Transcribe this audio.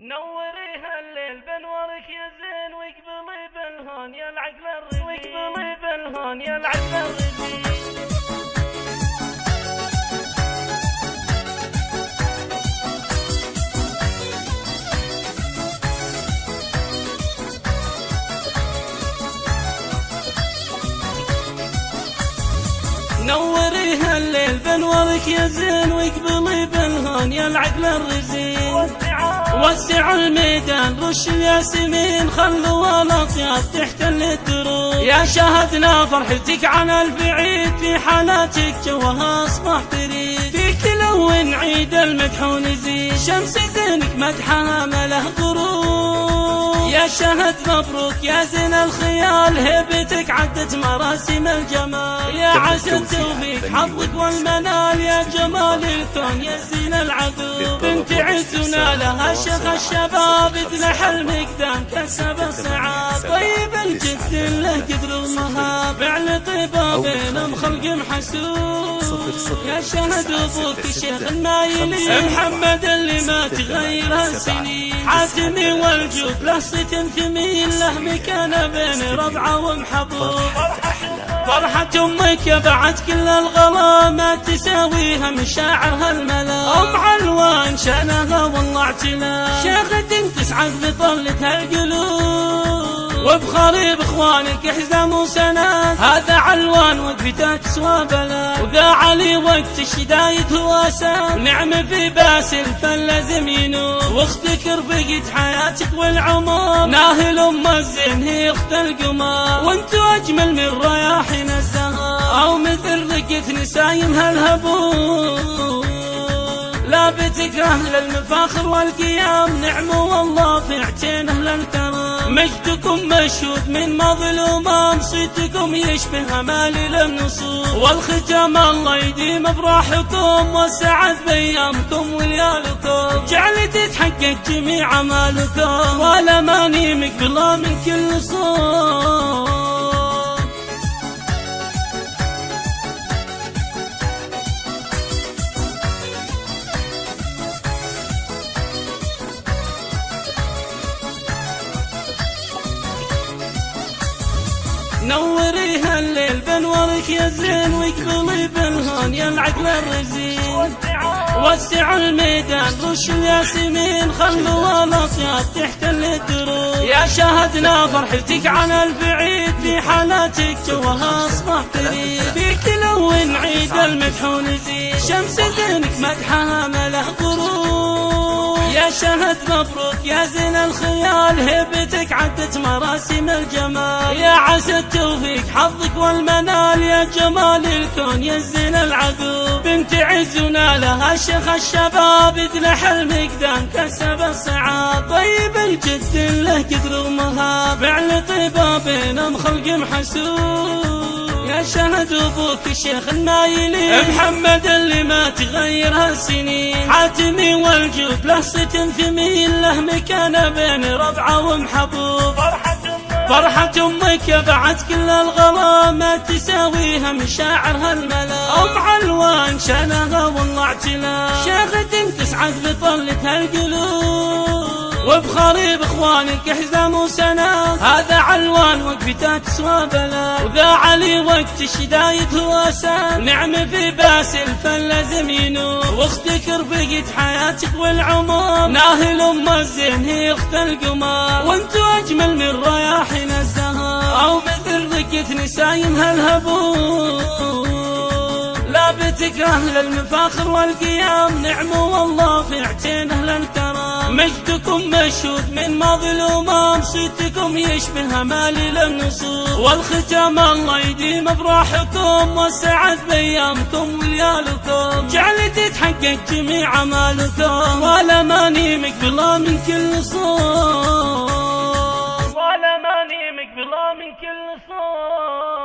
نوريها الليل بنورك يا زين، واقبلي بالهون يا العقل الرزين، واقبلي بالهون يا العقل الرزين. نوريها الليل بنورك يا زين، واقبلي بالهون يا العقل الرزين. وسعوا الميدان رش الياسمين، خلوا الاطياب تحتل الدروب. يا شاهدنا فرحتك على البعيد، في حالاتك جوها اصبح بريد. فيك لون عيد المدح ونزيد، شمس زينك مدحها مله غروب. يا شهد مبروك يا زين الخيال، هيبتك عدت مراسم الجمال. يا عسى التوفيق حظك والمنال، يا جمال الكون يا زين العقول. بنت عزنا لها شيخ الشباب، اذلح المقدام كسب الصعاب. طيب الجد له قدر ومهاب، فعل طيبه بينهم خلق محسوب. يا شهد ابوك شيخ المايلين، محمد اللي ما تغير السنين. حاتمي والجود له صيت ثمين، له مكانه بين ربعه ومحبوب. فرحة أمك بعد كل الغلا، ما تساويها مشاعرها الملا. أم علوان شأنها والله اعتلا، شيخة تسعد بطلتها القلوب. وبخريب اخوانك حزام وسناد، هذا علوان وقفته تسوى بلا. وذا علي وقت الشدايد هو اساد، نعم في باسل فلازم ينوب. واختك رفقت حياتك والعمر، ناهل ام الزين هي اخت القمر. وانتو اجمل من رياحين الزهر، او مثل رقة نسايمها الهبوب. لا بتكره للمفاخر والقيام، نعم والله في عتين اهل الكرم. مجدكم مشهود من مظلوم، صيتكم يشبه امالي النصوص. والختام الله يديم افراحكم، والسعد بايامكم وليالكم. جعل تتحقق جميع امالكم، والاماني مقبله من كل صوب. نوريها الليل بنورك يا زين، واقبلي بالهون يا العقل الرزين. وسعوا الميدان رش الياسمين، خلوا الاطياب تحتل الدروب. يا شاهدنا فرحتك على البعيد، في حالاتك جوها اصبح بريد. فيك لون عيد المدح ونزيد، شمس زينك مدحها مله غروب. يا شهد مبروك يا زين الخيال، هيبتك عدت مراسم الجمال. يا عسى التوفيق حظك والمنال، يا جمال الكون يا زين العقول. بنت عزنا لها شيخ الشباب، اذلح المقدام كسب الصعاب. طيب الجد له قدر ومهاب، فعل طيبه بينهم خلق محسوب. يا شهد ابوك شيخ المايلين، محمد اللي ما تغير هالسنين. حاتمي والجود له صيت ثمين، له مكانه بين ربعه ومحبوب. فرحة أمك بعد كل الغلا، ما تساويها مشاعرها الملا. أم علوان شأنها والله اعتلا، شيخة تسعد بطلتها القلوب. وبخريب اخوانك حزام وسناد، هذا علوان وقفته تسوى بلا. وذا علي وقت الشدايد هو اساد، نعم في باسل فلازم ينوب. واختك رفقت حياتك والعمر، ناهل ام الزين هي اخت القمر. وانتو اجمل من رياحين الزهر، او مثل رقة نسايمها الهبوب. لا بتكره للمفاخر والقيام، نعم والله في عتين اهل الكرم. مجدكم مشهود من مظلوم، صيتكم يشبه امالي النصوص. والختام الله يديم افراحكم، والسعد بايامكم وليالكم. جعل تتحقق جميع امالكم، والاماني مقبله من كل صوب. والاماني مقبله من كل صوب.